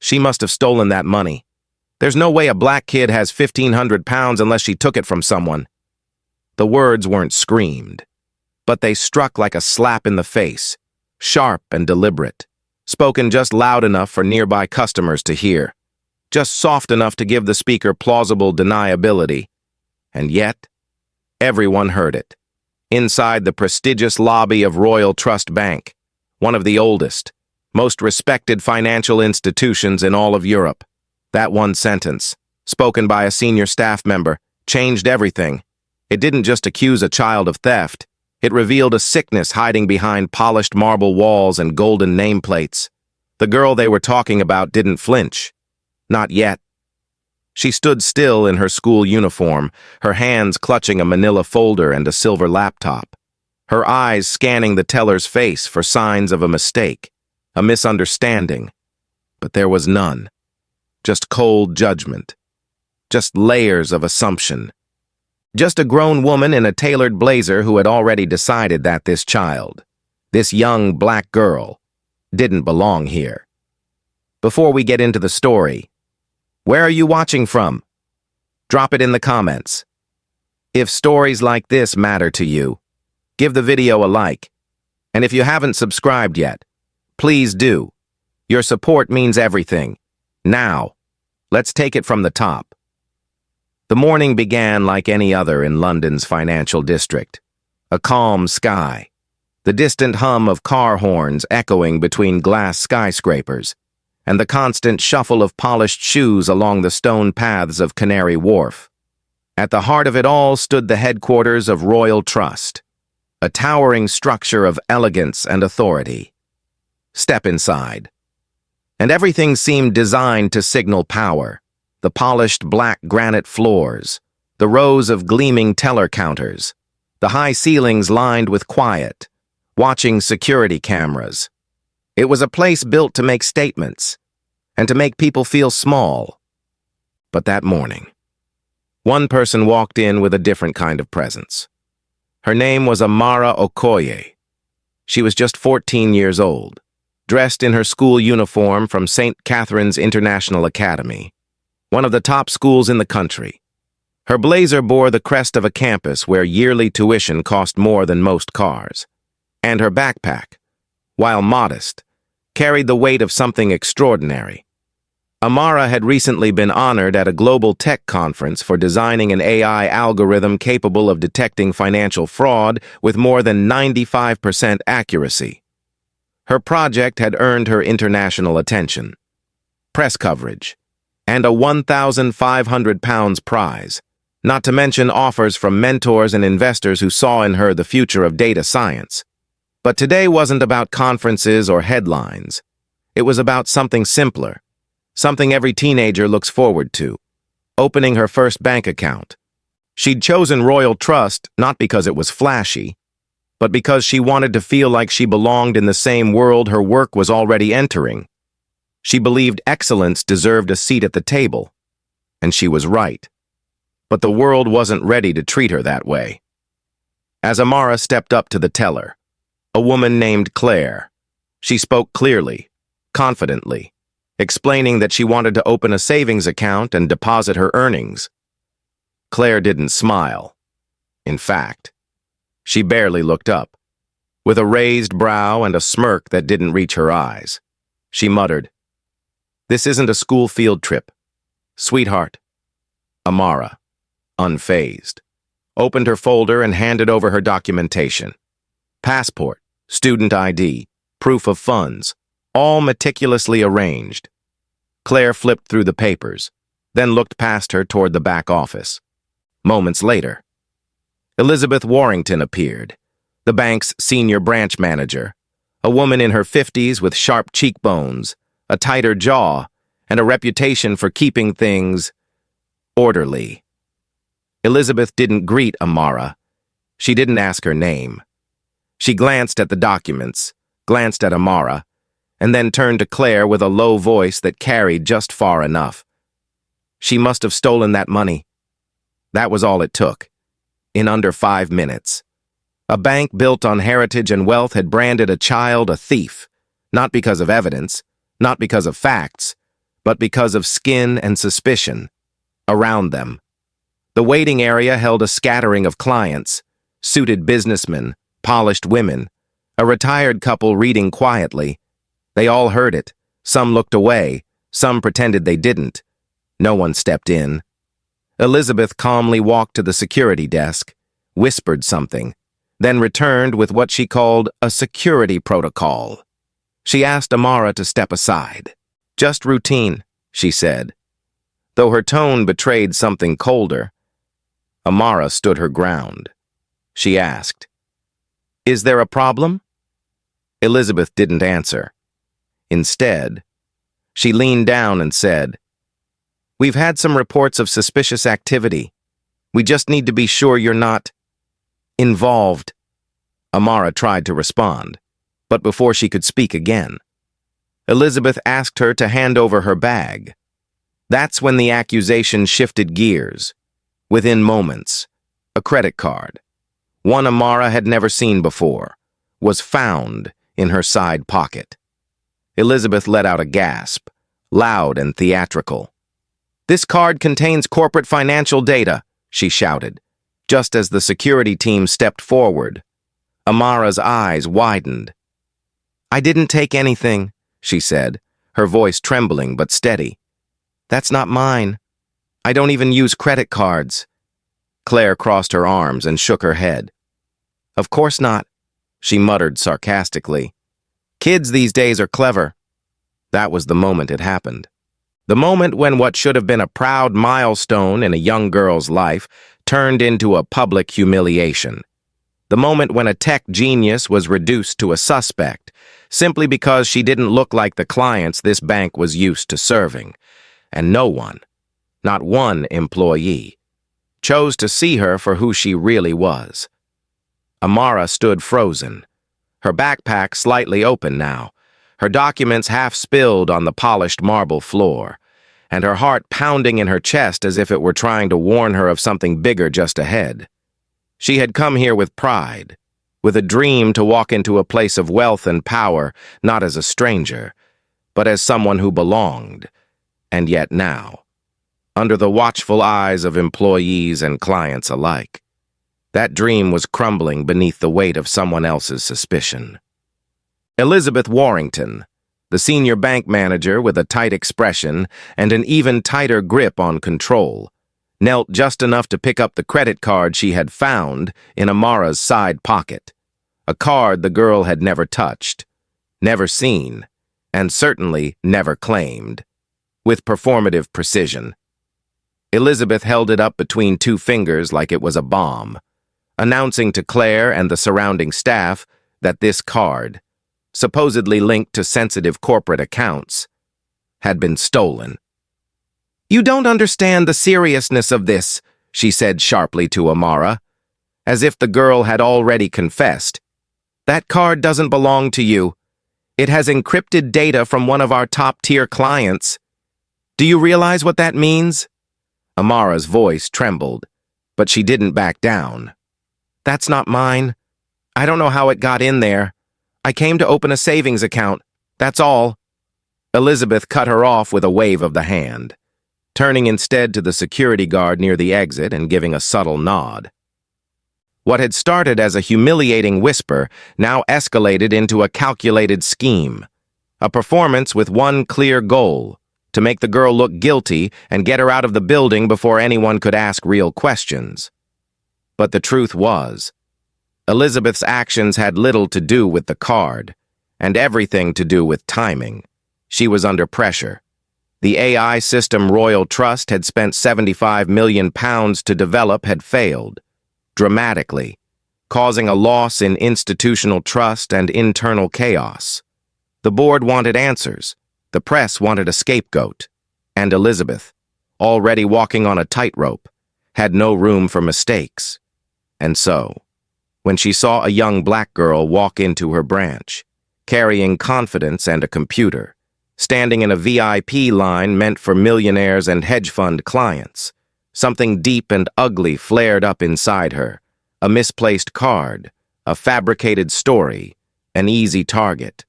She must have stolen that money. There's no way a black kid has 1,500 pounds unless she took it from someone. The words weren't screamed, but they struck like a slap in the face, sharp and deliberate, spoken just loud enough for nearby customers to hear, just soft enough to give the speaker plausible deniability. And yet, everyone heard it. Inside the prestigious lobby of Royal Trust Bank, one of the oldest, most respected financial institutions in all of Europe. That one sentence, spoken by a senior staff member, changed everything. It didn't just accuse a child of theft. It revealed a sickness hiding behind polished marble walls and golden nameplates. The girl they were talking about didn't flinch. Not yet. She stood still in her school uniform, her hands clutching a manila folder and a silver laptop, her eyes scanning the teller's face for signs of a mistake, a misunderstanding. But there was none. Just cold judgment. Just layers of assumption. Just a grown woman in a tailored blazer who had already decided that this child, this young black girl, didn't belong here. Before we get into the story, where are you watching from? Drop it in the comments. If stories like this matter to you, give the video a like. And if you haven't subscribed yet, please do. Your support means everything. Now, let's take it from the top. The morning began like any other in London's financial district. A calm sky, the distant hum of car horns echoing between glass skyscrapers, and the constant shuffle of polished shoes along the stone paths of Canary Wharf. At the heart of it all stood the headquarters of Royal Trust, a towering structure of elegance and authority. Step inside. And everything seemed designed to signal power. The polished black granite floors, the rows of gleaming teller counters, the high ceilings lined with quiet, watching security cameras. It was a place built to make statements and to make people feel small. But that morning, one person walked in with a different kind of presence. Her name was Amara Okoye. She was just 14 years old, dressed in her school uniform from St. Catherine's International Academy, one of the top schools in the country. Her blazer bore the crest of a campus where yearly tuition cost more than most cars. And her backpack, while modest, carried the weight of something extraordinary. Amara had recently been honored at a global tech conference for designing an AI algorithm capable of detecting financial fraud with more than 95% accuracy. Her project had earned her international attention, press coverage, and a £1,500 prize, not to mention offers from mentors and investors who saw in her the future of data science. But today wasn't about conferences or headlines. It was about something simpler, something every teenager looks forward to, opening her first bank account. She'd chosen Royal Trust not because it was flashy, but because she wanted to feel like she belonged in the same world her work was already entering. She believed excellence deserved a seat at the table, and she was right. But the world wasn't ready to treat her that way. As Amara stepped up to the teller, a woman named Claire, she spoke clearly, confidently, explaining that she wanted to open a savings account and deposit her earnings. Claire didn't smile. In fact, she barely looked up. With a raised brow and a smirk that didn't reach her eyes, she muttered, "This isn't a school field trip. Sweetheart." Amara, unfazed, opened her folder and handed over her documentation. Passport, student ID, proof of funds, all meticulously arranged. Claire flipped through the papers, then looked past her toward the back office. Moments later, Elizabeth Warrington appeared, the bank's senior branch manager, a woman in her 50s with sharp cheekbones, a tighter jaw, and a reputation for keeping things orderly. Elizabeth didn't greet Amara. She didn't ask her name. She glanced at the documents, glanced at Amara, and then turned to Claire with a low voice that carried just far enough. She must have stolen that money. That was all it took. In under 5 minutes. A bank built on heritage and wealth had branded a child a thief, not because of evidence, not because of facts, but because of skin and suspicion around them. The waiting area held a scattering of clients, suited businessmen, polished women, a retired couple reading quietly. They all heard it. Some looked away. Some pretended they didn't. No one stepped in. Elizabeth calmly walked to the security desk, whispered something, then returned with what she called a security protocol. She asked Amara to step aside. "Just routine," she said, though her tone betrayed something colder. Amara stood her ground. She asked, "Is there a problem?" Elizabeth didn't answer. Instead, she leaned down and said, "We've had some reports of suspicious activity. We just need to be sure you're not involved." Amara tried to respond, but before she could speak again, Elizabeth asked her to hand over her bag. That's when the accusation shifted gears. Within moments, a credit card, one Amara had never seen before, was found in her side pocket. Elizabeth let out a gasp, loud and theatrical. "This card contains corporate financial data," she shouted, just as the security team stepped forward. Amara's eyes widened. "I didn't take anything," she said, her voice trembling but steady. "That's not mine. I don't even use credit cards." Claire crossed her arms and shook her head. "Of course not," she muttered sarcastically. "Kids these days are clever." That was the moment it happened. The moment when what should have been a proud milestone in a young girl's life turned into a public humiliation. The moment when a tech genius was reduced to a suspect simply because she didn't look like the clients this bank was used to serving. And no one, not one employee, chose to see her for who she really was. Amara stood frozen, her backpack slightly open now, her documents half spilled on the polished marble floor, and her heart pounding in her chest as if it were trying to warn her of something bigger just ahead. She had come here with pride, with a dream to walk into a place of wealth and power, not as a stranger, but as someone who belonged. And yet now, under the watchful eyes of employees and clients alike, that dream was crumbling beneath the weight of someone else's suspicion. Elizabeth Warrington, the senior bank manager with a tight expression and an even tighter grip on control, knelt just enough to pick up the credit card she had found in Amara's side pocket, a card the girl had never touched, never seen, and certainly never claimed. With performative precision, Elizabeth held it up between two fingers like it was a bomb, announcing to Claire and the surrounding staff that this card, supposedly linked to sensitive corporate accounts, had been stolen. "You don't understand the seriousness of this," she said sharply to Amara, as if the girl had already confessed. "That card doesn't belong to you. It has encrypted data from one of our top-tier clients. Do you realize what that means?" Amara's voice trembled, but she didn't back down. "That's not mine. I don't know how it got in there. I came to open a savings account. That's all." Elizabeth cut her off with a wave of the hand, turning instead to the security guard near the exit and giving a subtle nod. What had started as a humiliating whisper now escalated into a calculated scheme, a performance with one clear goal: to make the girl look guilty and get her out of the building before anyone could ask real questions. But the truth was, Elizabeth's actions had little to do with the card, and everything to do with timing. She was under pressure. The AI system Royal Trust had spent £75 million to develop had failed, dramatically, causing a loss in institutional trust and internal chaos. The board wanted answers. The press wanted a scapegoat. And Elizabeth, already walking on a tightrope, had no room for mistakes. And so, when she saw a young black girl walk into her branch, carrying confidence and a computer, standing in a VIP line meant for millionaires and hedge fund clients, something deep and ugly flared up inside her, a misplaced card, a fabricated story, an easy target.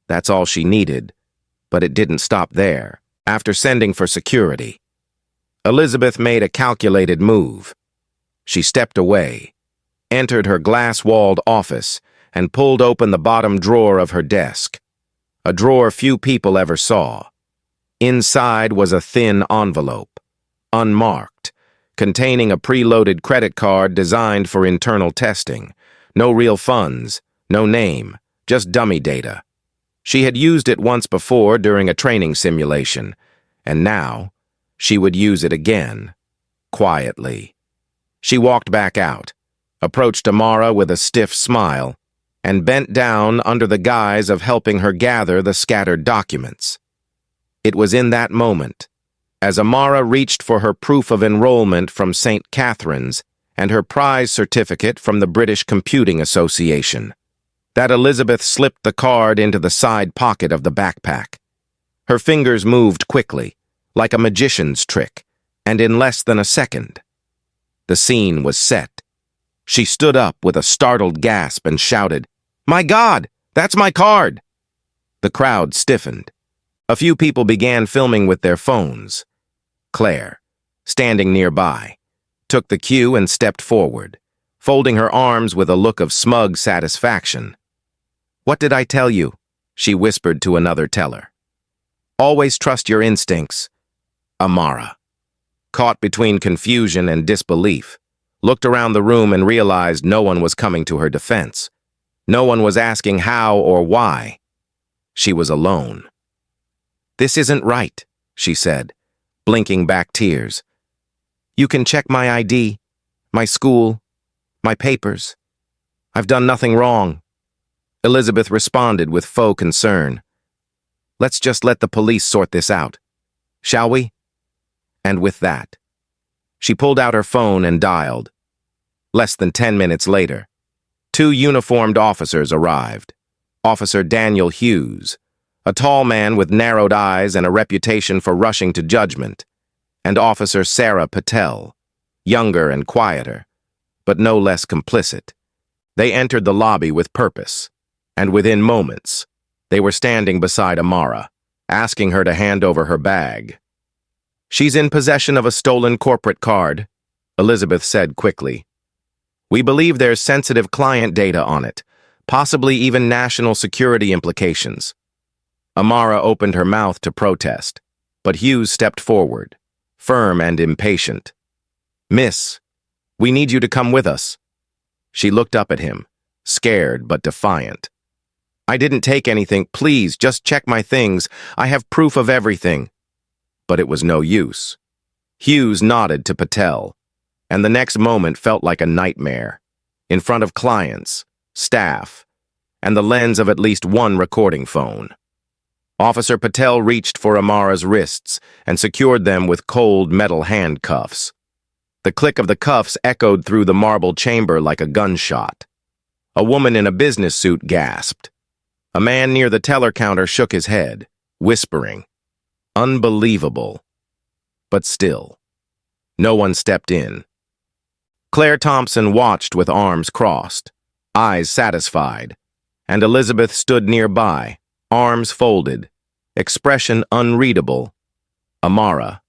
That's all she needed, but it didn't stop there. After sending for security, Elizabeth made a calculated move. She stepped away, entered her glass-walled office, and pulled open the bottom drawer of her desk, a drawer few people ever saw. Inside was a thin envelope, unmarked, containing a preloaded credit card designed for internal testing. No real funds, no name, just dummy data. She had used it once before during a training simulation, and now she would use it again, quietly. She walked back out, approached Amara with a stiff smile, and bent down under the guise of helping her gather the scattered documents. It was in that moment, as Amara reached for her proof of enrollment from St. Catherine's and her prize certificate from the British Computing Association, that Elizabeth slipped the card into the side pocket of the backpack. Her fingers moved quickly, like a magician's trick, and in less than a second, the scene was set. She stood up with a startled gasp and shouted, "My God, that's my card!" The crowd stiffened. A few people began filming with their phones. Claire, standing nearby, took the cue and stepped forward, folding her arms with a look of smug satisfaction. "What did I tell you?" she whispered to another teller. "Always trust your instincts." Amara, caught between confusion and disbelief, looked around the room and realized no one was coming to her defense. No one was asking how or why. She was alone. "This isn't right," she said, blinking back tears. "You can check my ID, my school, my papers. I've done nothing wrong." Elizabeth responded with faux concern. "Let's just let the police sort this out, shall we?" And with that, she pulled out her phone and dialed. Less than 10 minutes later, 2 uniformed officers arrived. Officer Daniel Hughes, a tall man with narrowed eyes and a reputation for rushing to judgment, and Officer Sarah Patel, younger and quieter, but no less complicit. They entered the lobby with purpose, and within moments, they were standing beside Amara, asking her to hand over her bag. "She's in possession of a stolen corporate card," Elizabeth said quickly. "We believe there's sensitive client data on it, possibly even national security implications." Amara opened her mouth to protest, but Hughes stepped forward, firm and impatient. "Miss, we need you to come with us." She looked up at him, scared but defiant. "I didn't take anything. Please, just check my things. I have proof of everything." But it was no use. Hughes nodded to Patel, and the next moment felt like a nightmare, in front of clients, staff, and the lens of at least one recording phone. Officer Patel reached for Amara's wrists and secured them with cold metal handcuffs. The click of the cuffs echoed through the marble chamber like a gunshot. A woman in a business suit gasped. A man near the teller counter shook his head, whispering, "Unbelievable." But still, no one stepped in. Claire Thompson watched with arms crossed, eyes satisfied, and Elizabeth stood nearby, arms folded, expression unreadable. Amara,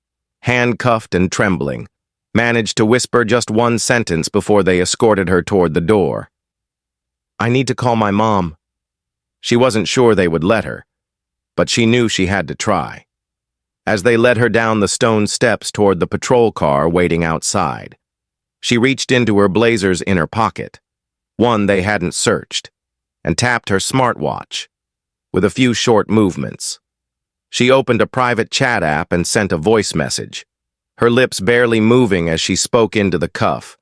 handcuffed and trembling, managed to whisper just one sentence before they escorted her toward the door. "I need to call my mom." She wasn't sure they would let her, but she knew she had to try. As they led her down the stone steps toward the patrol car waiting outside, she reached into her blazer's inner pocket, one they hadn't searched, and tapped her smartwatch. With a few short movements, she opened a private chat app and sent a voice message, her lips barely moving as she spoke into the cuff.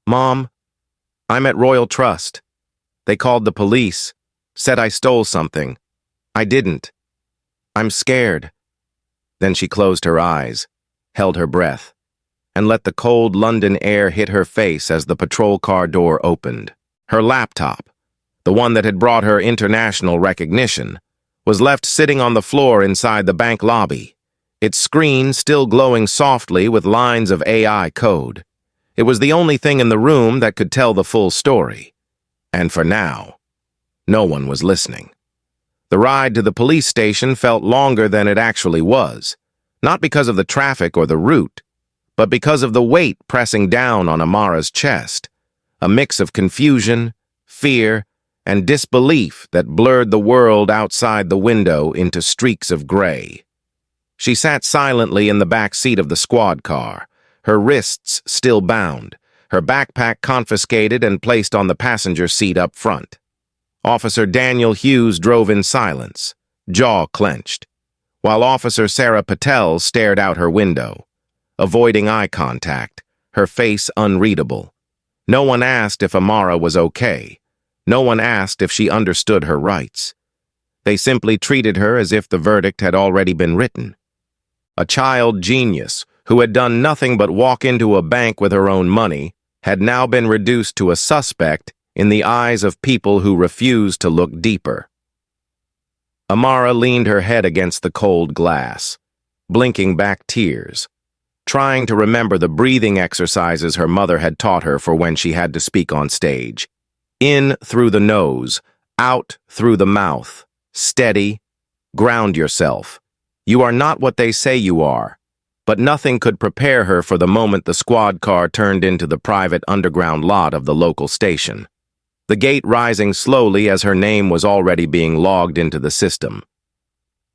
"Mom, I'm at Royal Trust. They called the police, said I stole something. I didn't. I'm scared." Then she closed her eyes, held her breath, and let the cold London air hit her face as the patrol car door opened. Her laptop, the one that had brought her international recognition, was left sitting on the floor inside the bank lobby, its screen still glowing softly with lines of AI code. It was the only thing in the room that could tell the full story. And for now, no one was listening. The ride to the police station felt longer than it actually was. Not because of the traffic or the route, but because of the weight pressing down on Amara's chest, a mix of confusion, fear, and disbelief that blurred the world outside the window into streaks of gray. She sat silently in the back seat of the squad car, her wrists still bound, her backpack confiscated and placed on the passenger seat up front. Officer Daniel Hughes drove in silence, jaw clenched, while Officer Sarah Patel stared out her window, avoiding eye contact, her face unreadable. No one asked if Amara was okay. No one asked if she understood her rights. They simply treated her as if the verdict had already been written. A child genius who had done nothing but walk into a bank with her own money had now been reduced to a suspect in the eyes of people who refused to look deeper. Amara leaned her head against the cold glass, blinking back tears, trying to remember the breathing exercises her mother had taught her for when she had to speak on stage. In through the nose, out through the mouth, steady, ground yourself. You are not what they say you are. But nothing could prepare her for the moment the squad car turned into the private underground lot of the local station, the gate rising slowly as her name was already being logged into the system.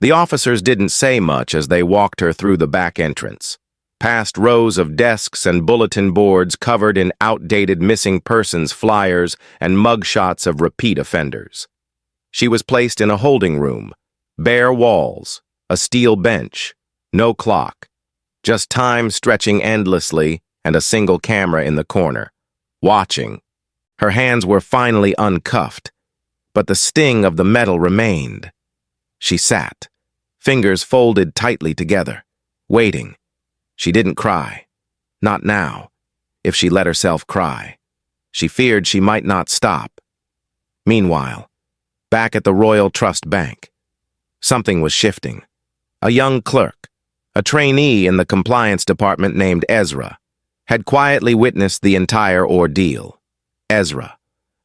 The officers didn't say much as they walked her through the back entrance, past rows of desks and bulletin boards covered in outdated missing persons flyers and mugshots of repeat offenders. She was placed in a holding room, bare walls, a steel bench, no clock, just time stretching endlessly and a single camera in the corner, watching. Her hands were finally uncuffed, but the sting of the metal remained. She sat, fingers folded tightly together, waiting. She didn't cry. Not now. If she let herself cry. She feared she might not stop. Meanwhile, back at the Royal Trust Bank, something was shifting. A young clerk, a trainee in the compliance department named Ezra, had quietly witnessed the entire ordeal. Ezra,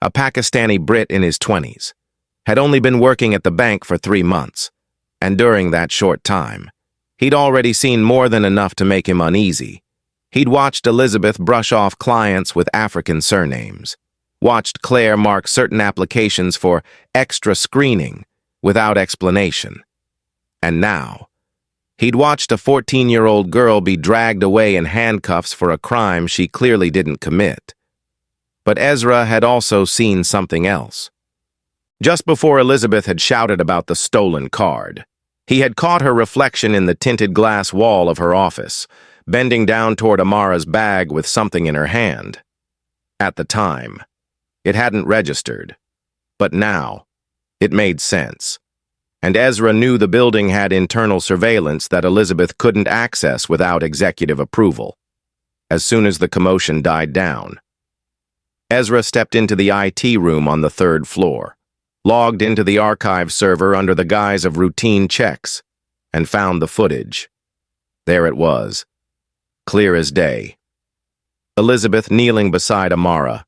a Pakistani Brit in his 20s, had only been working at the bank for 3 months, and during that short time, he'd already seen more than enough to make him uneasy. He'd watched Elizabeth brush off clients with African surnames, watched Claire mark certain applications for extra screening without explanation. And now, he'd watched a 14-year-old girl be dragged away in handcuffs for a crime she clearly didn't commit. But Ezra had also seen something else. Just before Elizabeth had shouted about the stolen card, he had caught her reflection in the tinted glass wall of her office, bending down toward Amara's bag with something in her hand. At the time, it hadn't registered, but now, it made sense. And Ezra knew the building had internal surveillance that Elizabeth couldn't access without executive approval. As soon as the commotion died down, Ezra stepped into the IT room on the 3rd floor, logged into the archive server under the guise of routine checks, and found the footage. There it was, clear as day. Elizabeth kneeling beside Amara,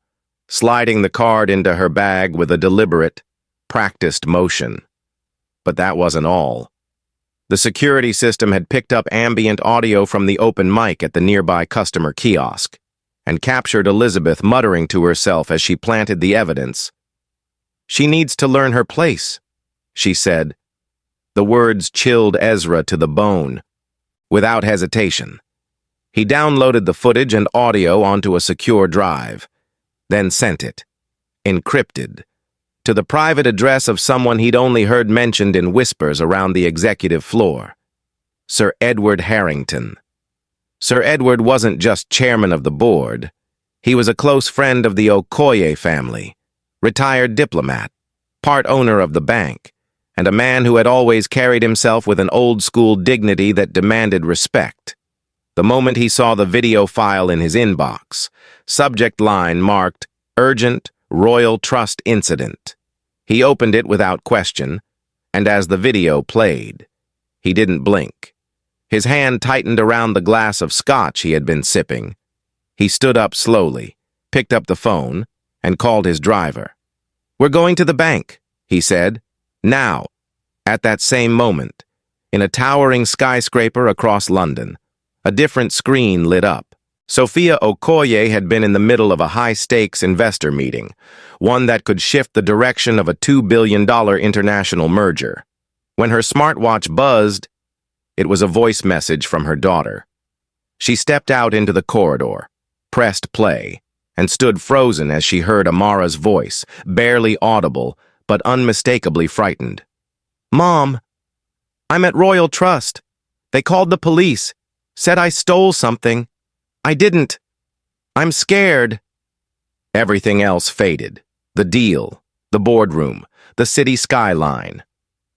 sliding the card into her bag with a deliberate, practiced motion. But that wasn't all. The security system had picked up ambient audio from the open mic at the nearby customer kiosk and captured Elizabeth muttering to herself as she planted the evidence. "She needs to learn her place," she said. The words chilled Ezra to the bone. Without hesitation, he downloaded the footage and audio onto a secure drive, then sent it, encrypted, to the private address of someone he'd only heard mentioned in whispers around the executive floor, Sir Edward Harrington. Sir Edward wasn't just chairman of the board. He was a close friend of the Okoye family, retired diplomat, part owner of the bank, and a man who had always carried himself with an old-school dignity that demanded respect. The moment he saw the video file in his inbox, subject line marked, "Urgent Royal Trust Incident," he opened it without question, and as the video played, he didn't blink. His hand tightened around the glass of scotch he had been sipping. He stood up slowly, picked up the phone, and called his driver. "We're going to the bank," he said. "Now." At that same moment, In a towering skyscraper across London, a different screen lit up. Sophia Okoye had been in the middle of a high-stakes investor meeting, one that could shift the direction of a $2 billion international merger. When her smartwatch buzzed, it was a voice message from her daughter. She stepped out into the corridor, pressed play, and stood frozen as she heard Amara's voice, barely audible, but unmistakably frightened. "Mom, I'm at Royal Trust. They called the police, said I stole something. I didn't. I'm scared." Everything else faded. The deal, the boardroom, the city skyline.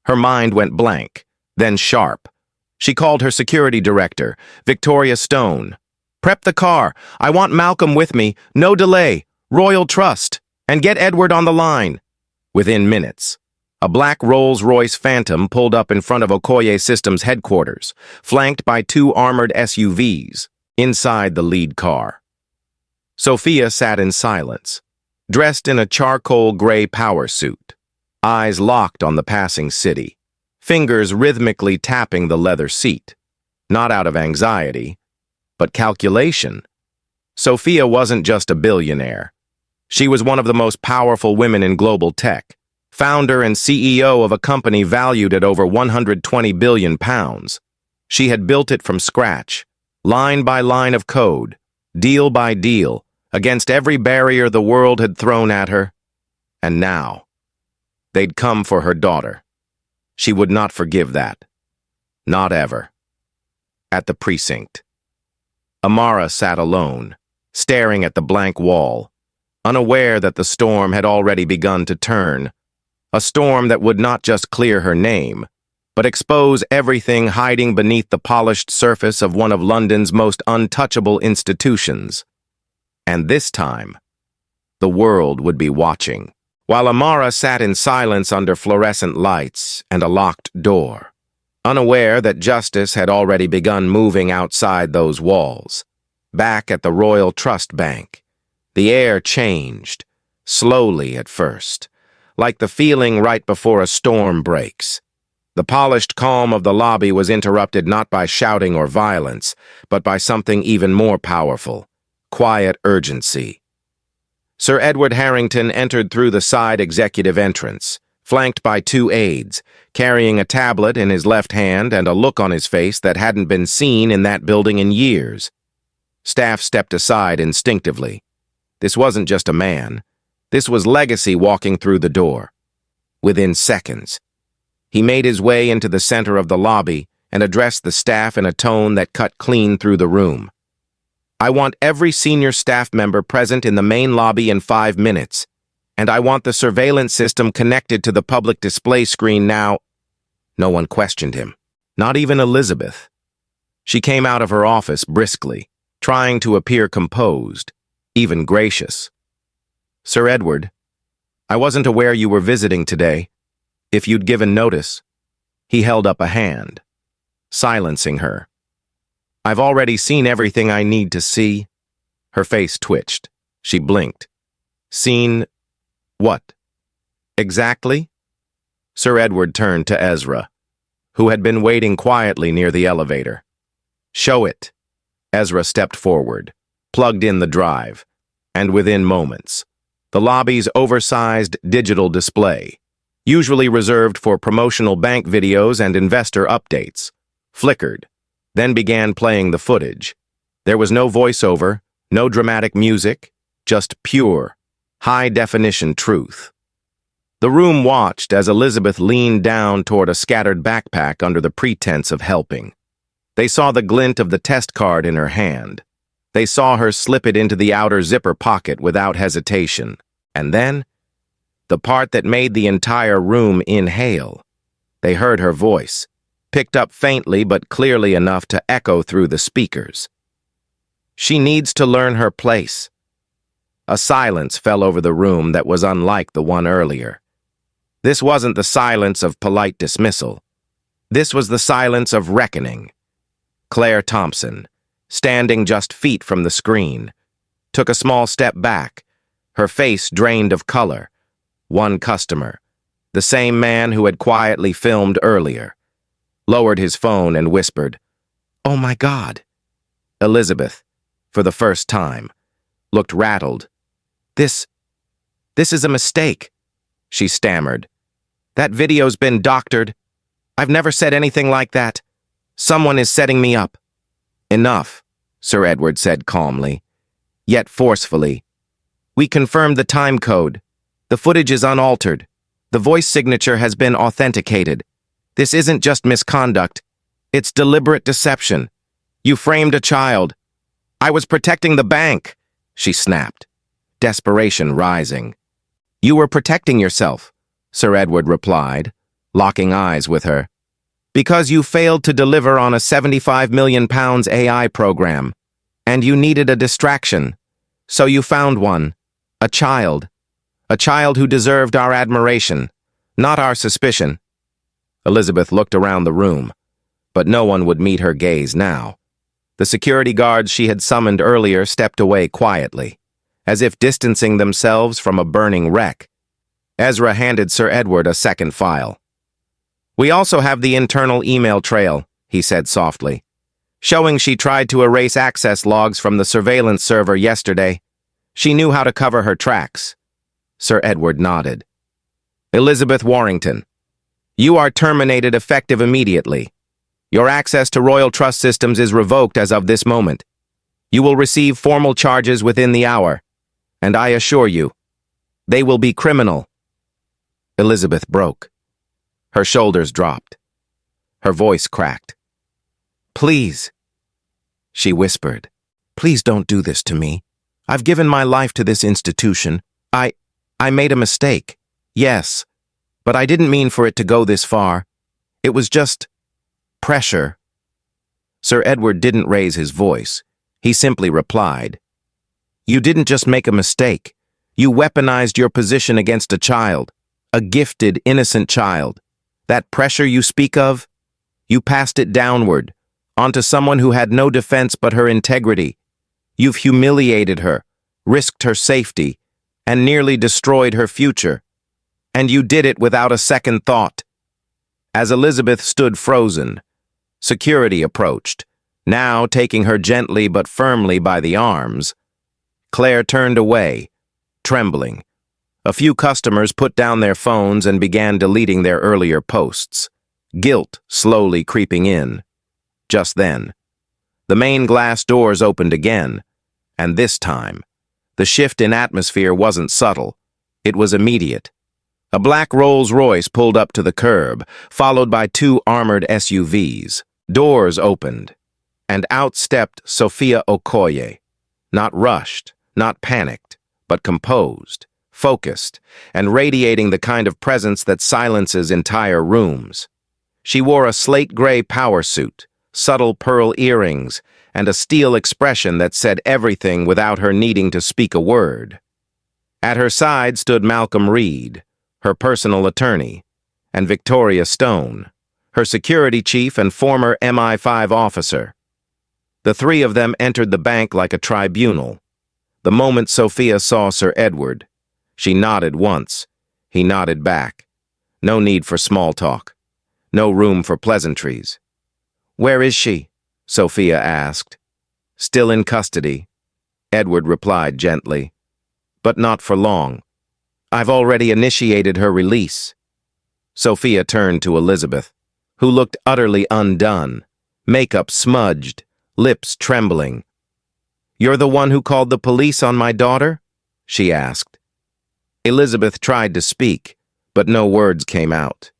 Her mind went blank, then sharp. She called her security director, Victoria Stone. "Prep the car. I want Malcolm with me. No delay. Royal Trust. And get Edward on the line." Within minutes, a black Rolls-Royce Phantom pulled up in front of Okoye Systems headquarters, flanked by 2 armored SUVs. Inside the lead car, Sophia sat in silence, dressed in a charcoal gray power suit, eyes locked on the passing city, fingers rhythmically tapping the leather seat, not out of anxiety, but calculation. Sophia wasn't just a billionaire. She was one of the most powerful women in global tech, founder and CEO of a company valued at over £120 billion. She had built it from scratch, line by line of code, deal by deal, against every barrier the world had thrown at her. And now, they'd come for her daughter. She would not forgive that. Not ever. At the precinct, Amara sat alone, staring at the blank wall, unaware that the storm had already begun to turn, a storm that would not just clear her name, but expose everything hiding beneath the polished surface of one of London's most untouchable institutions. And this time, the world would be watching. While Amara sat in silence under fluorescent lights and a locked door, unaware that justice had already begun moving outside those walls. Back at the Royal Trust Bank, the air changed, slowly at first, like the feeling right before a storm breaks. The polished calm of the lobby was interrupted not by shouting or violence, but by something even more powerful, quiet urgency. Sir Edward Harrington entered through the side executive entrance, flanked by 2 aides, carrying a tablet in his left hand and a look on his face that hadn't been seen in that building in years. Staff stepped aside instinctively. This wasn't just a man. This was legacy walking through the door. Within seconds, he made his way into the center of the lobby and addressed the staff in a tone that cut clean through the room. "I want every senior staff member present in the main lobby in 5 minutes, and I want the surveillance system connected to the public display screen now." No one questioned him, not even Elizabeth. She came out of her office briskly, trying to appear composed, even gracious. "Sir Edward, I wasn't aware you were visiting today. If you'd given notice." He held up a hand, silencing her. "I've already seen everything I need to see." Her face twitched. She blinked. "Seen what? Exactly?" Sir Edward turned to Ezra, who had been waiting quietly near the elevator. "Show it." Ezra stepped forward, plugged in the drive, and within moments, the lobby's oversized digital display, usually reserved for promotional bank videos and investor updates, flickered, then began playing the footage. There was no voiceover, no dramatic music, just pure, high-definition truth. The room watched as Elizabeth leaned down toward a scattered backpack under the pretense of helping. They saw the glint of the test card in her hand. They saw her slip it into the outer zipper pocket without hesitation. And then, the part that made the entire room inhale. They heard her voice, picked up faintly but clearly enough to echo through the speakers. "She needs to learn her place." A silence fell over the room that was unlike the one earlier. This wasn't the silence of polite dismissal. This was the silence of reckoning. Claire Thompson, standing just feet from the screen, took a small step back, her face drained of color. One customer, the same man who had quietly filmed earlier. lowered his phone and whispered, "Oh my God." Elizabeth, for the first time, looked rattled. This is a mistake," she stammered. "That video's been doctored. I've never said anything like that. Someone is setting me up." "Enough," Sir Edward said calmly, yet forcefully. "We confirmed the time code. The footage is unaltered. The voice signature has been authenticated. This isn't just misconduct. It's deliberate deception. You framed a child." "I was protecting the bank," she snapped, desperation rising. "You were protecting yourself," Sir Edward replied, locking eyes with her, "because you failed to deliver on a £75 million AI program, and you needed a distraction. So you found one, a child who deserved our admiration, not our suspicion." Elizabeth looked around the room, but no one would meet her gaze now. The security guards she had summoned earlier stepped away quietly, as if distancing themselves from a burning wreck. Ezra handed Sir Edward a second file. "We also have the internal email trail," he said softly, "showing she tried to erase access logs from the surveillance server yesterday. She knew how to cover her tracks." Sir Edward nodded. "Elizabeth Warrington, you are terminated effective immediately. Your access to Royal Trust systems is revoked as of this moment. You will receive formal charges within the hour, and I assure you, they will be criminal." Elizabeth broke. Her shoulders dropped. Her voice cracked. "Please," she whispered, "please don't do this to me. I've given my life to this institution. I made a mistake, yes, but I didn't mean for it to go this far. It was just pressure." Sir Edward didn't raise his voice. He simply replied, "You didn't just make a mistake. You weaponized your position against a child, a gifted, innocent child. That pressure you speak of, you passed it downward, onto someone who had no defense but her integrity. You've humiliated her, risked her safety, and nearly destroyed her future. And you did it without a second thought." As Elizabeth stood frozen, security approached, now taking her gently but firmly by the arms. Claire turned away, trembling. A few customers put down their phones and began deleting their earlier posts, guilt slowly creeping in. Just then, the main glass doors opened again, and this time, the shift in atmosphere wasn't subtle. It was immediate. A black Rolls-Royce pulled up to the curb, followed by two armored SUVs. Doors opened, and out stepped Sophia Okoye, not rushed, not panicked, but composed, focused, and radiating the kind of presence that silences entire rooms. She wore a slate-gray power suit, subtle pearl earrings, and a steel expression that said everything without her needing to speak a word. At her side stood Malcolm Reed, her personal attorney, and Victoria Stone, her security chief and former MI5 officer. The three of them entered the bank like a tribunal. The moment Sophia saw Sir Edward, she nodded once. He nodded back. No need for small talk. No room for pleasantries. "Where is she?" Sophia asked. "Still in custody," Edward replied gently. "But not for long. I've already initiated her release." Sophia turned to Elizabeth, who looked utterly undone, makeup smudged, lips trembling. "You're the one who called the police on my daughter?" she asked. Elizabeth tried to speak, but no words came out.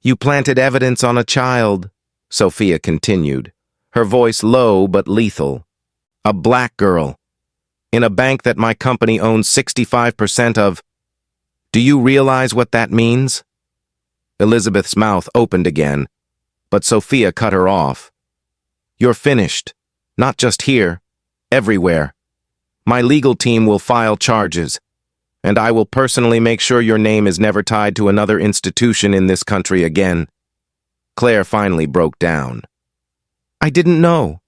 "You planted evidence on a child," Sophia continued, her voice low but lethal. "A black girl, in a bank that my company owns 65% of. Do you realize what that means?" Elizabeth's mouth opened again, but Sophia cut her off. "You're finished. Not just here. Everywhere. My legal team will file charges, and I will personally make sure your name is never tied to another institution in this country again." Claire finally broke down. "I didn't know,"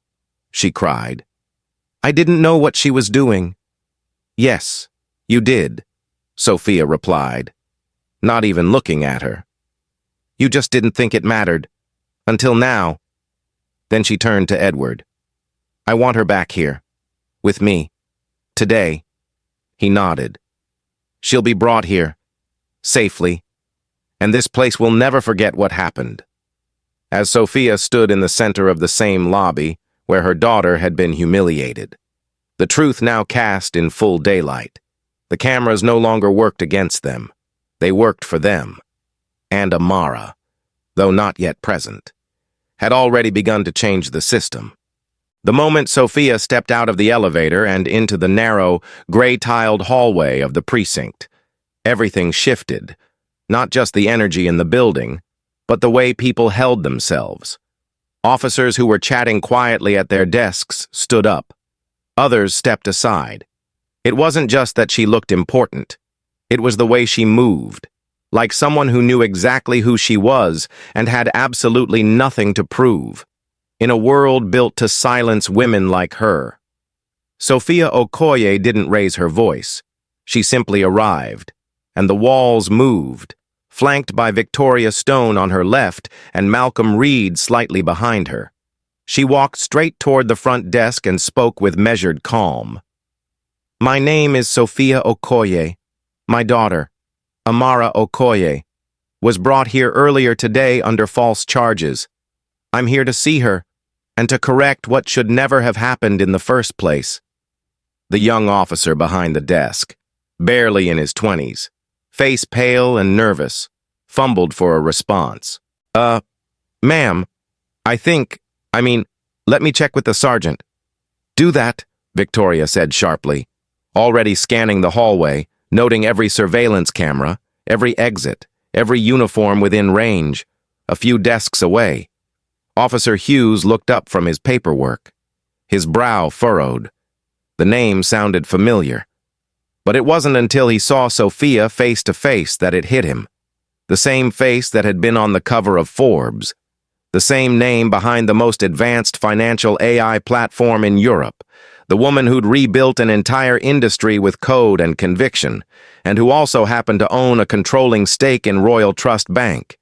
she cried. "I didn't know what she was doing." "Yes, you did," Sophia replied, not even looking at her. "You just didn't think it mattered. Until now. Then she turned to Edward. I want her back here. With me. Today. He nodded. She'll be brought here. Safely. And this place will never forget what happened. As Sophia stood in the center of the same lobby where her daughter had been humiliated, the truth now cast in full daylight. The cameras no longer worked against them. They worked for them. And Amara, though not yet present, had already begun to change the system. The moment Sophia stepped out of the elevator and into the narrow, gray-tiled hallway of the precinct, everything shifted, not just the energy in the building, but the way people held themselves. Officers who were chatting quietly at their desks stood up. Others stepped aside. It wasn't just that she looked important. It was the way she moved, like someone who knew exactly who she was and had absolutely nothing to prove, in a world built to silence women like her. Sophia Okoye didn't raise her voice. She simply arrived, and the walls moved, flanked by Victoria Stone on her left and Malcolm Reed slightly behind her. She walked straight toward the front desk and spoke with measured calm. My name is Sophia Okoye. My daughter, Amara Okoye, was brought here earlier today under false charges. I'm here to see her and to correct what should never have happened in the first place. The young officer behind the desk, barely in his 20s, face pale and nervous, fumbled for a response. Ma'am, let me check with the sergeant. Do that, Victoria said sharply, already scanning the hallway, noting every surveillance camera, every exit, every uniform within range, a few desks away. Officer Hughes looked up from his paperwork, his brow furrowed. The name sounded familiar. But it wasn't until he saw Sophia face to face that it hit him. The same face that had been on the cover of Forbes. The same name behind the most advanced financial AI platform in Europe. The woman who'd rebuilt an entire industry with code and conviction, and who also happened to own a controlling stake in Royal Trust Bank.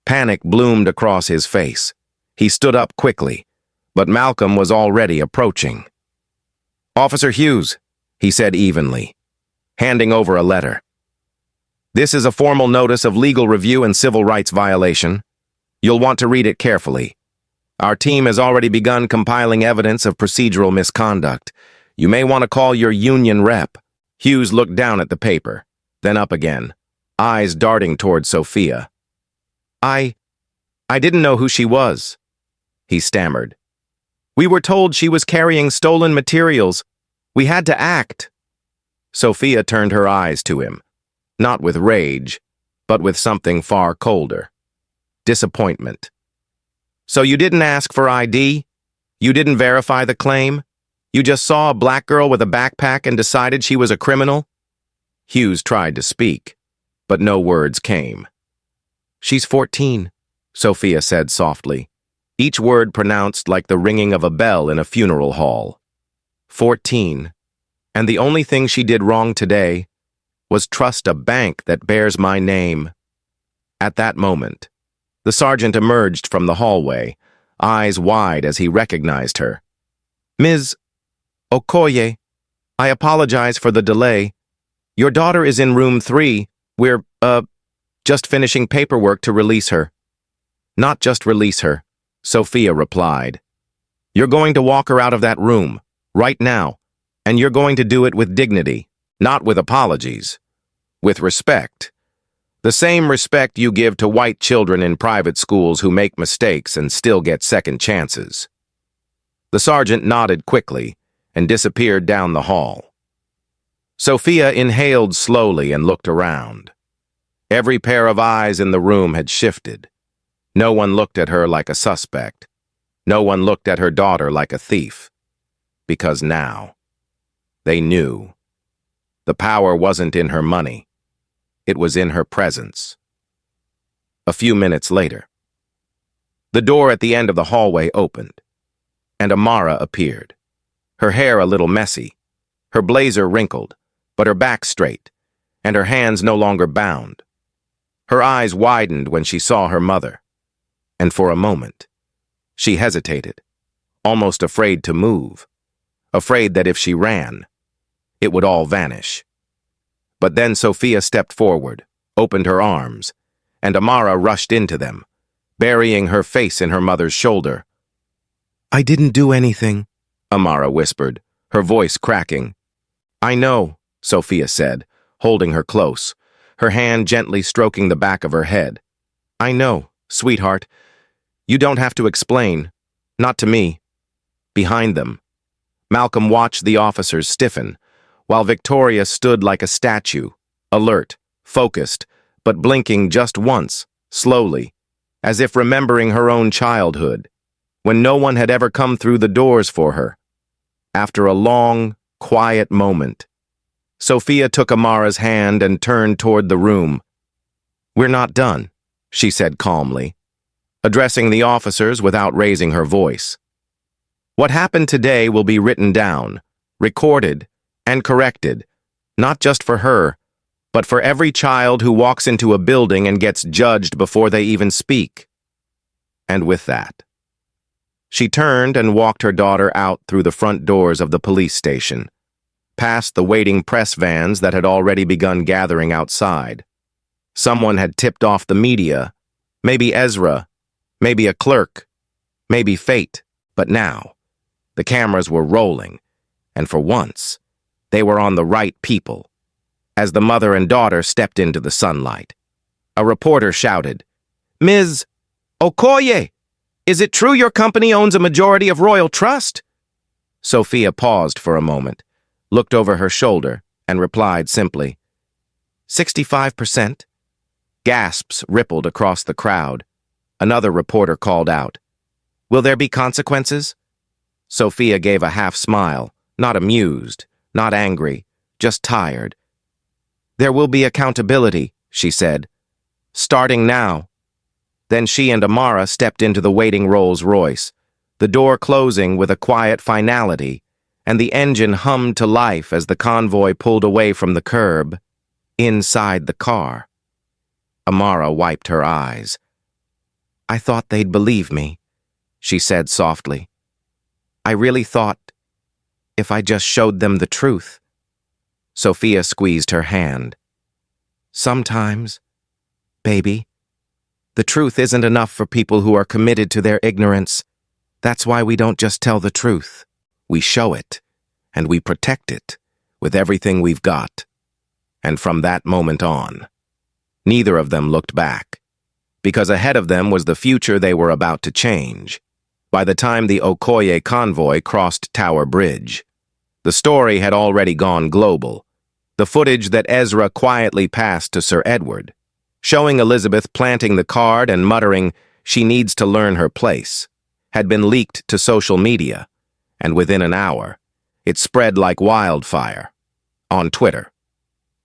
Panic bloomed across his face. He stood up quickly, but Malcolm was already approaching. Officer Hughes, he said evenly, handing over a letter. This is a formal notice of legal review and civil rights violation. You'll want to read it carefully. Our team has already begun compiling evidence of procedural misconduct. You may want to call your union rep. Hughes looked down at the paper, then up again, eyes darting toward Sophia. I didn't know who she was, he stammered. We were told she was carrying stolen materials. We had to act. Sophia turned her eyes to him, not with rage, but with something far colder. Disappointment. So you didn't ask for ID? You didn't verify the claim? You just saw a black girl with a backpack and decided she was a criminal? Hughes tried to speak, but no words came. She's 14, Sophia said softly, each word pronounced like the ringing of a bell in a funeral hall. 14. And the only thing she did wrong today was trust a bank that bears my name. At that moment, the sergeant emerged from the hallway, eyes wide as he recognized her. Ms. Okoye, I apologize for the delay. Your daughter is in room 3. We're, just finishing paperwork to release her. Not just release her, Sophia replied. You're going to walk her out of that room, right now, and you're going to do it with dignity, not with apologies, with respect. The same respect you give to white children in private schools who make mistakes and still get second chances. The sergeant nodded quickly and disappeared down the hall. Sophia inhaled slowly and looked around. Every pair of eyes in the room had shifted. No one looked at her like a suspect. No one looked at her daughter like a thief. Because now, they knew. The power wasn't in her money. It was in her presence. A few minutes later, the door at the end of the hallway opened, and Amara appeared, her hair a little messy, her blazer wrinkled, but her back straight, and her hands no longer bound. Her eyes widened when she saw her mother, and for a moment, She hesitated, almost afraid to move, afraid that if she ran, it would all vanish. But then Sophia stepped forward, opened her arms, and Amara rushed into them, burying her face in her mother's shoulder. "I didn't do anything," Amara whispered, her voice cracking. "I know," Sophia said, holding her close, her hand gently stroking the back of her head. "I know, sweetheart. You don't have to explain. Not to me." Behind them, Malcolm watched the officers stiffen, while Victoria stood like a statue, alert, focused, but blinking just once, slowly, as if remembering her own childhood, when no one had ever come through the doors for her. After a long, quiet moment, Sophia took Amara's hand and turned toward the room. "We're not done," she said calmly, addressing the officers without raising her voice. "What happened today will be written down, recorded, and corrected, not just for her, but for every child who walks into a building and gets judged before they even speak." And with that, she turned and walked her daughter out through the front doors of the police station, past the waiting press vans that had already begun gathering outside. Someone had tipped off the media, maybe Ezra, maybe a clerk, maybe fate, but now, the cameras were rolling, and for once, they were on the right people. As the mother and daughter stepped into the sunlight, a reporter shouted, "Ms. Okoye, is it true your company owns a majority of Royal Trust?" Sophia paused for a moment, looked over her shoulder, and replied simply, 65%. Gasps rippled across the crowd. Another reporter called out, "Will there be consequences?" Sophia gave a half smile, not amused, not angry, just tired. "There will be accountability," she said, "starting now." Then she and Amara stepped into the waiting Rolls-Royce, the door closing with a quiet finality, and the engine hummed to life as the convoy pulled away from the curb, inside the car. Amara wiped her eyes. "I thought they'd believe me," she said softly. "I really thought if I just showed them the truth." Sophia squeezed her hand. "Sometimes, baby, the truth isn't enough for people who are committed to their ignorance. That's why we don't just tell the truth. We show it, and we protect it with everything we've got." And from that moment on, neither of them looked back, because ahead of them was the future they were about to change. By the time the Okoye convoy crossed Tower Bridge, the story had already gone global. The footage that Ezra quietly passed to Sir Edward, showing Elizabeth planting the card and muttering, "She needs to learn her place," had been leaked to social media, and within an hour, it spread like wildfire. On Twitter,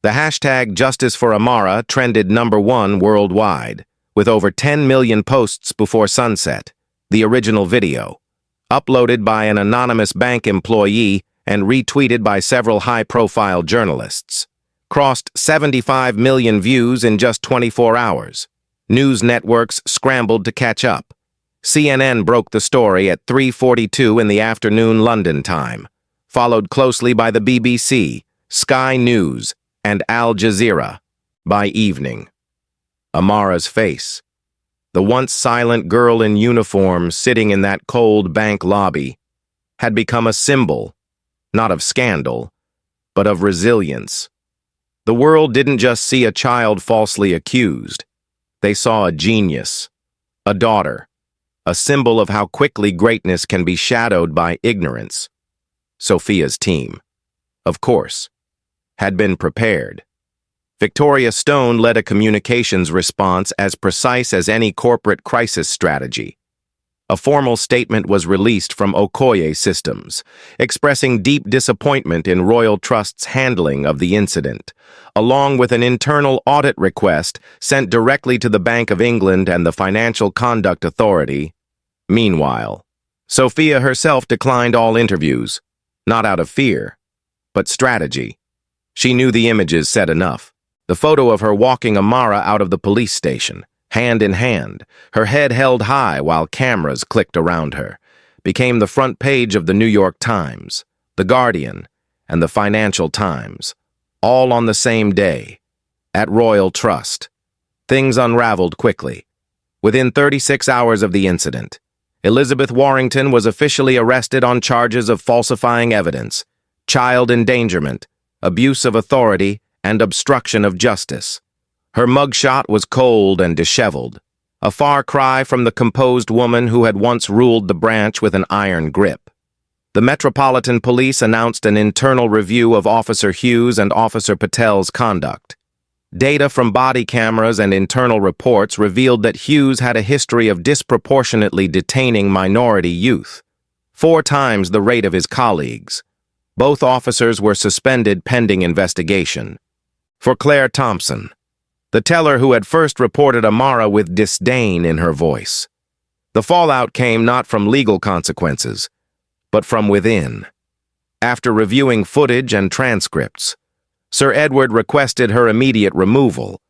the hashtag Justice for Amara trended #1 worldwide, with over 10 million posts before sunset. The original video, uploaded by an anonymous bank employee and retweeted by several high-profile journalists, crossed 75 million views in just 24 hours. News networks scrambled to catch up. CNN broke the story at 3:42 in the afternoon London time, followed closely by the BBC, Sky News, and Al Jazeera. By evening, Amara's face, the once silent girl in uniform sitting in that cold bank lobby, had become a symbol, not of scandal, but of resilience. The world didn't just see a child falsely accused. They saw a genius, a daughter, a symbol of how quickly greatness can be shadowed by ignorance. Sophia's team, of course, had been prepared. Victoria Stone led a communications response as precise as any corporate crisis strategy. A formal statement was released from Okoye Systems, expressing deep disappointment in Royal Trust's handling of the incident, along with an internal audit request sent directly to the Bank of England and the Financial Conduct Authority. Meanwhile, Sophia herself declined all interviews, not out of fear, but strategy. She knew the images said enough. The photo of her walking Amara out of the police station, hand in hand, her head held high while cameras clicked around her, became the front page of the New York Times, The Guardian, and the Financial Times, all on the same day, at Royal Trust. Things unraveled quickly. Within 36 hours of the incident, Elizabeth Warrington was officially arrested on charges of falsifying evidence, child endangerment, abuse of authority, and obstruction of justice. Her mugshot was cold and disheveled, a far cry from the composed woman who had once ruled the branch with an iron grip. The Metropolitan Police announced an internal review of Officer Hughes and Officer Patel's conduct. Data from body cameras and internal reports revealed that Hughes had a history of disproportionately detaining minority youth, 4 times the rate of his colleagues. Both officers were suspended pending investigation. For Claire Thompson, the teller who had first reported Amara with disdain in her voice, the fallout came not from legal consequences, but from within. After reviewing footage and transcripts, Sir Edward requested her immediate removal,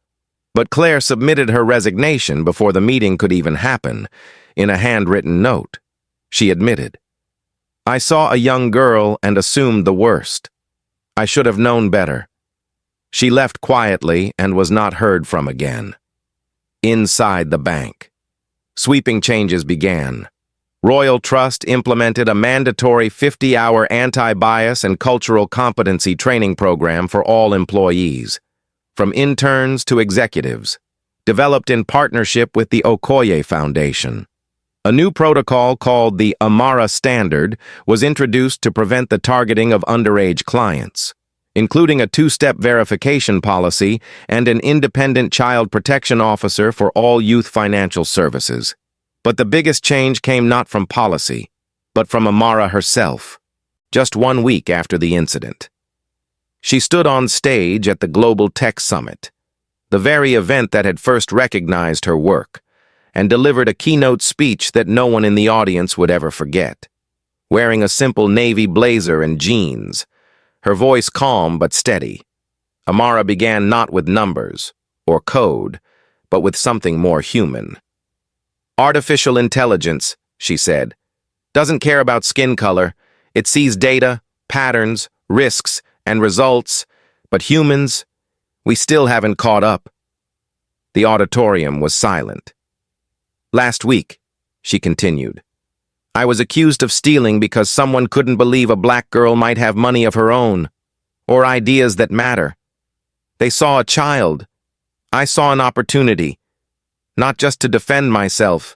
but Claire submitted her resignation before the meeting could even happen. In a handwritten note, she admitted, "I saw a young girl and assumed the worst. I should have known better." She left quietly and was not heard from again. Inside the bank, sweeping changes began. Royal Trust implemented a mandatory 50-hour anti-bias and cultural competency training program for all employees, from interns to executives, developed in partnership with the Okoye Foundation. A new protocol called the Amara Standard was introduced to prevent the targeting of underage clients, including a 2-step verification policy and an independent child protection officer for all youth financial services. But the biggest change came not from policy, but from Amara herself, just 1 week after the incident. She stood on stage at the Global Tech Summit, the very event that had first recognized her work, and delivered a keynote speech that no one in the audience would ever forget. Wearing a simple navy blazer and jeans, her voice calm but steady, Amara began not with numbers or code, but with something more human. "Artificial intelligence," she said, "doesn't care about skin color. It sees data, patterns, risks, and results, but humans, we still haven't caught up." The auditorium was silent. "Last week," she continued, "I was accused of stealing because someone couldn't believe a black girl might have money of her own, or ideas that matter. They saw a child. I saw an opportunity, not just to defend myself,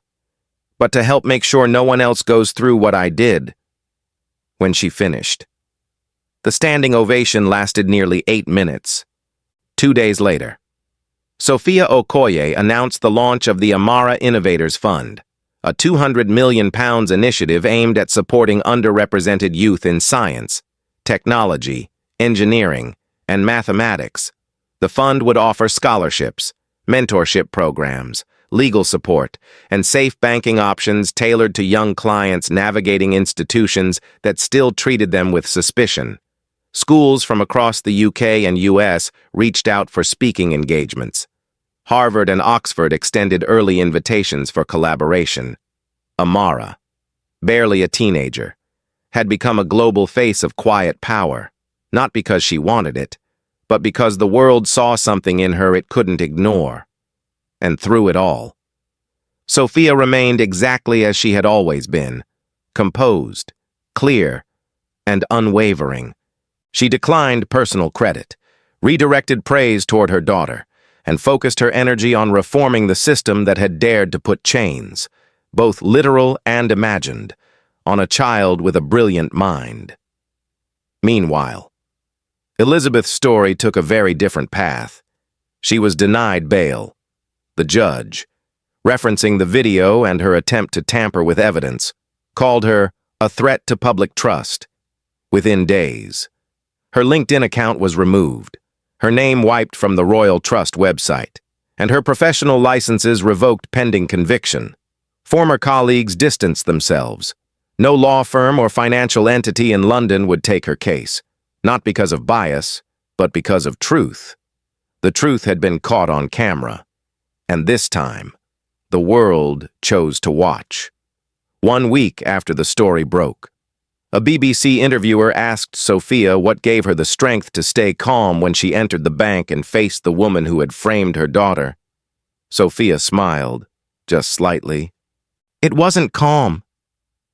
but to help make sure no one else goes through what I did." When she finished, the standing ovation lasted nearly 8 minutes. 2 days later, Sophia Okoye announced the launch of the Amara Innovators Fund, a £200 million initiative aimed at supporting underrepresented youth in science, technology, engineering, and mathematics. The fund would offer scholarships, mentorship programs, legal support, and safe banking options tailored to young clients navigating institutions that still treated them with suspicion. Schools from across the UK and US reached out for speaking engagements. Harvard and Oxford extended early invitations for collaboration. Amara, barely a teenager, had become a global face of quiet power, not because she wanted it, but because the world saw something in her it couldn't ignore. And through it all, Sophia remained exactly as she had always been, composed, clear, and unwavering. She declined personal credit, redirected praise toward her daughter, and focused her energy on reforming the system that had dared to put chains, both literal and imagined, on a child with a brilliant mind. Meanwhile, Elizabeth's story took a very different path. She was denied bail. The judge, referencing the video and her attempt to tamper with evidence, called her a threat to public trust. Within days, her LinkedIn account was removed, her name wiped from the Royal Trust website, and her professional licenses revoked pending conviction. Former colleagues distanced themselves. No law firm or financial entity in London would take her case, not because of bias, but because of truth. The truth had been caught on camera, and this time, The world chose to watch. 1 week after the story broke, a BBC interviewer asked Sophia what gave her the strength to stay calm when she entered the bank and faced the woman who had framed her daughter. Sophia smiled, just slightly. "It wasn't calm,"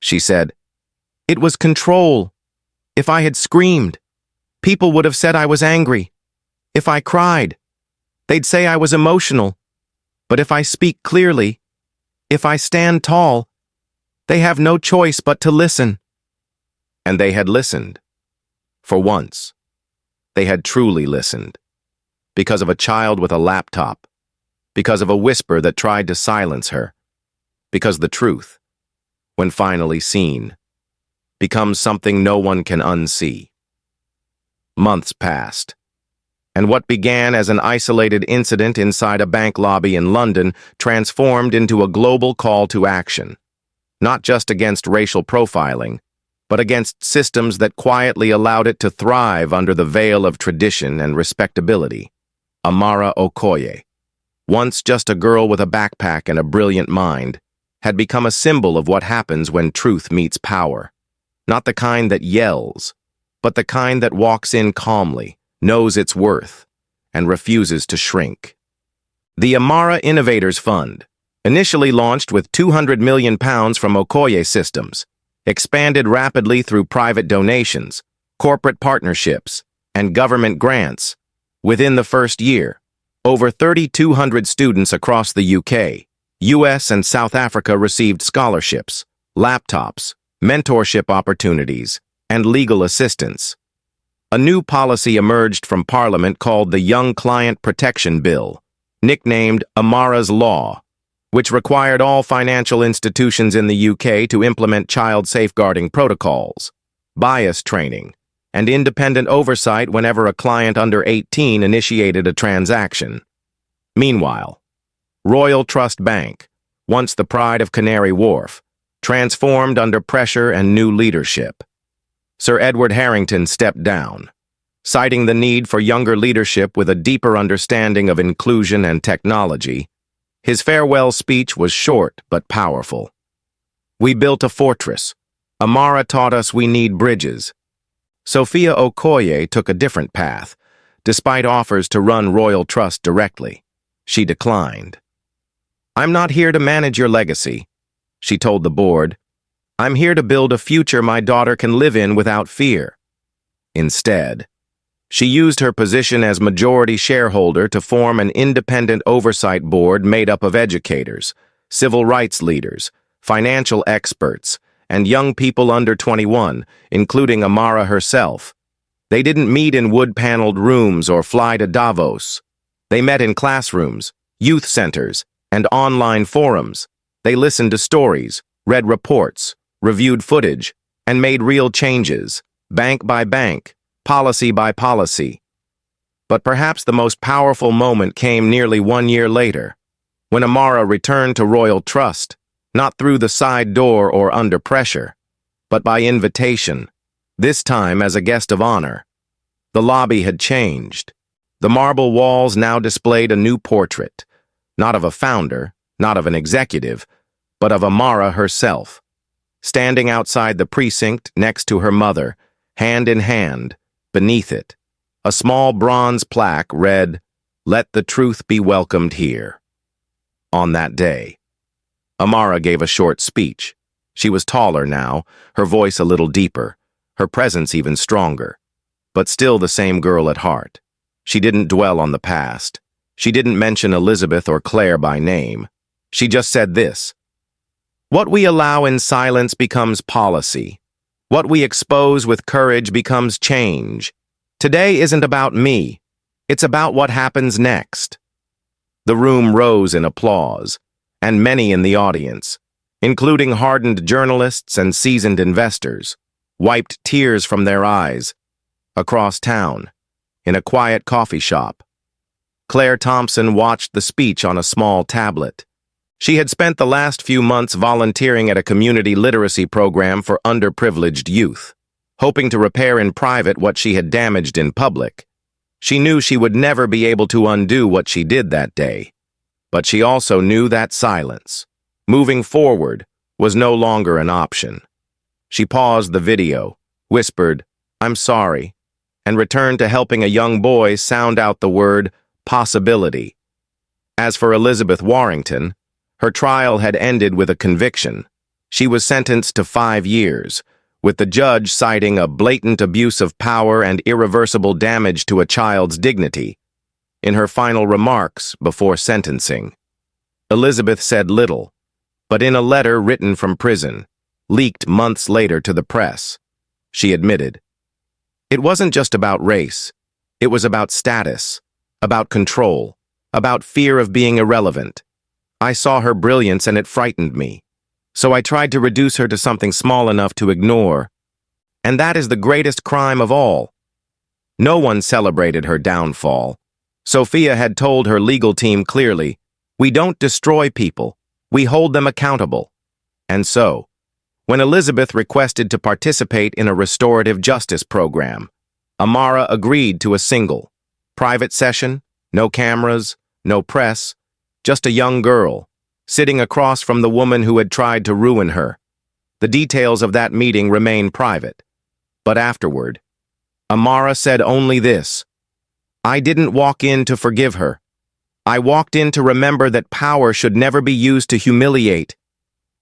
she said. "It was control. If I had screamed, people would have said I was angry. If I cried, they'd say I was emotional. But if I speak clearly, if I stand tall, they have no choice but to listen." And they had listened. For once, they had truly listened. Because of a child with a laptop. Because of a whisper that tried to silence her. Because the truth, when finally seen, becomes something no one can unsee. Months passed, and what began as an isolated incident inside a bank lobby in London transformed into a global call to action, not just against racial profiling, but against systems that quietly allowed it to thrive under the veil of tradition and respectability. Amara Okoye, once just a girl with a backpack and a brilliant mind, had become a symbol of what happens when truth meets power. Not the kind that yells, but the kind that walks in calmly, knows its worth, and refuses to shrink. The Amara Innovators Fund, initially launched with £200 million from Okoye Systems, expanded rapidly through private donations, corporate partnerships, and government grants. Within the first year, over 3,200 students across the UK, US, and South Africa received scholarships, laptops, mentorship opportunities, and legal assistance. A new policy emerged from Parliament called the Young Client Protection Bill, nicknamed Amara's Law, which required all financial institutions in the UK to implement child safeguarding protocols, bias training, and independent oversight whenever a client under 18 initiated a transaction. Meanwhile, Royal Trust Bank, once the pride of Canary Wharf, transformed under pressure and new leadership. Sir Edward Harrington stepped down, citing the need for younger leadership with a deeper understanding of inclusion and technology. His farewell speech was short but powerful. "We built a fortress. Amara taught us we need bridges." Sophia Okoye took a different path. Despite offers to run Royal Trust directly, she declined. "I'm not here to manage your legacy," she told the board. "I'm here to build a future my daughter can live in without fear." Instead, she used her position as majority shareholder to form an independent oversight board made up of educators, civil rights leaders, financial experts, and young people under 21, including Amara herself. They didn't meet in wood-paneled rooms or fly to Davos. They met in classrooms, youth centers, and online forums. They listened to stories, read reports, reviewed footage, and made real changes, bank by bank, policy by policy. But perhaps the most powerful moment came nearly 1 year later, when Amara returned to Royal Trust, not through the side door or under pressure, but by invitation, this time as a guest of honor. The lobby had changed. The marble walls now displayed a new portrait, not of a founder, not of an executive, but of Amara herself, standing outside the precinct next to her mother, hand in hand. Beneath it, a small bronze plaque read, "Let the truth be welcomed here." On that day, Amara gave a short speech. She was taller now, her voice a little deeper, her presence even stronger, but still the same girl at heart. She didn't dwell on the past. She didn't mention Elizabeth or Claire by name. She just said this: "What we allow in silence becomes policy. What we expose with courage becomes change. Today isn't about me. It's about what happens next." The room rose in applause, and many in the audience, including hardened journalists and seasoned investors, wiped tears from their eyes. Across town, in a quiet coffee shop, Claire Thompson watched the speech on a small tablet. She had spent the last few months volunteering at a community literacy program for underprivileged youth, hoping to repair in private what she had damaged in public. She knew she would never be able to undo what she did that day. But she also knew that silence, moving forward, was no longer an option. She paused the video, whispered, "I'm sorry," and returned to helping a young boy sound out the word possibility. As for Elizabeth Warrington, her trial had ended with a conviction. She was sentenced to 5 years, with the judge citing a blatant abuse of power and irreversible damage to a child's dignity. In her final remarks before sentencing, Elizabeth said little, but in a letter written from prison, leaked months later to the press, she admitted, "It wasn't just about race. It was about status, about control, about fear of being irrelevant. I saw her brilliance and it frightened me. So I tried to reduce her to something small enough to ignore. And that is the greatest crime of all." No one celebrated her downfall. Sophia had told her legal team clearly, "We don't destroy people. We hold them accountable." And so, when Elizabeth requested to participate in a restorative justice program, Amara agreed to a single, private session, no cameras, no press, just a young girl, sitting across from the woman who had tried to ruin her. The details of that meeting remain private. But afterward, Amara said only this: "I didn't walk in to forgive her. I walked in to remember that power should never be used to humiliate,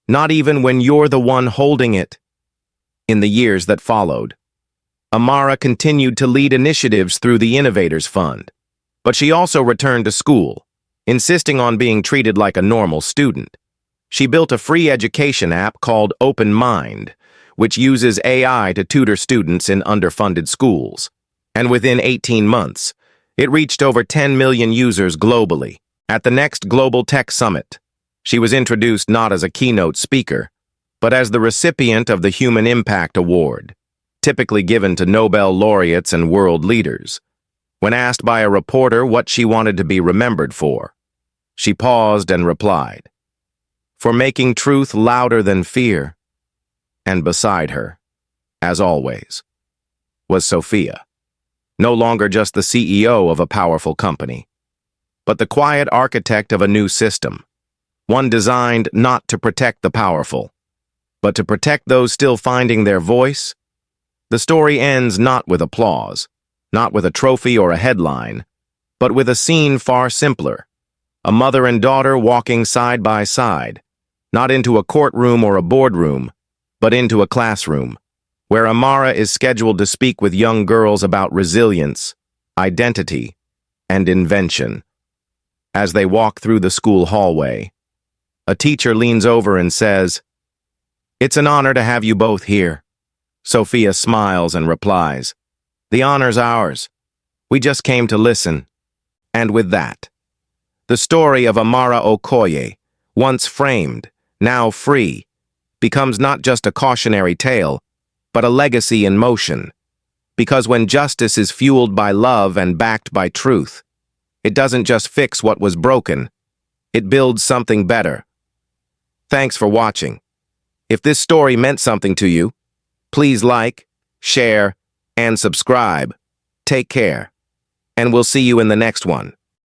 not even when you're the one holding it." In the years that followed, Amara continued to lead initiatives through the Innovators Fund, but she also returned to school, insisting on being treated like a normal student. She built a free education app called Open Mind, which uses AI to tutor students in underfunded schools. And within 18 months, it reached over 10 million users globally. At the next Global Tech Summit, she was introduced not as a keynote speaker, but as the recipient of the Human Impact Award, typically given to Nobel laureates and world leaders. When asked by a reporter what she wanted to be remembered for, she paused and replied, "For making truth louder than fear." And beside her, as always, was Sophia, no longer just the CEO of a powerful company, but the quiet architect of a new system, one designed not to protect the powerful, but to protect those still finding their voice. The story ends not with applause, not with a trophy or a headline, but with a scene far simpler, a mother and daughter walking side by side, not into a courtroom or a boardroom, but into a classroom, where Amara is scheduled to speak with young girls about resilience, identity, and invention. As they walk through the school hallway, a teacher leans over and says, "It's an honor to have you both here." Sophia smiles and replies, "The honor's ours. We just came to listen." And with that, the story of Amara Okoye, once framed, now free, becomes not just a cautionary tale, but a legacy in motion. Because when justice is fueled by love and backed by truth, it doesn't just fix what was broken, it builds something better. Thanks for watching. If this story meant something to you, please like, share, and subscribe. Take care, and we'll see you in the next one.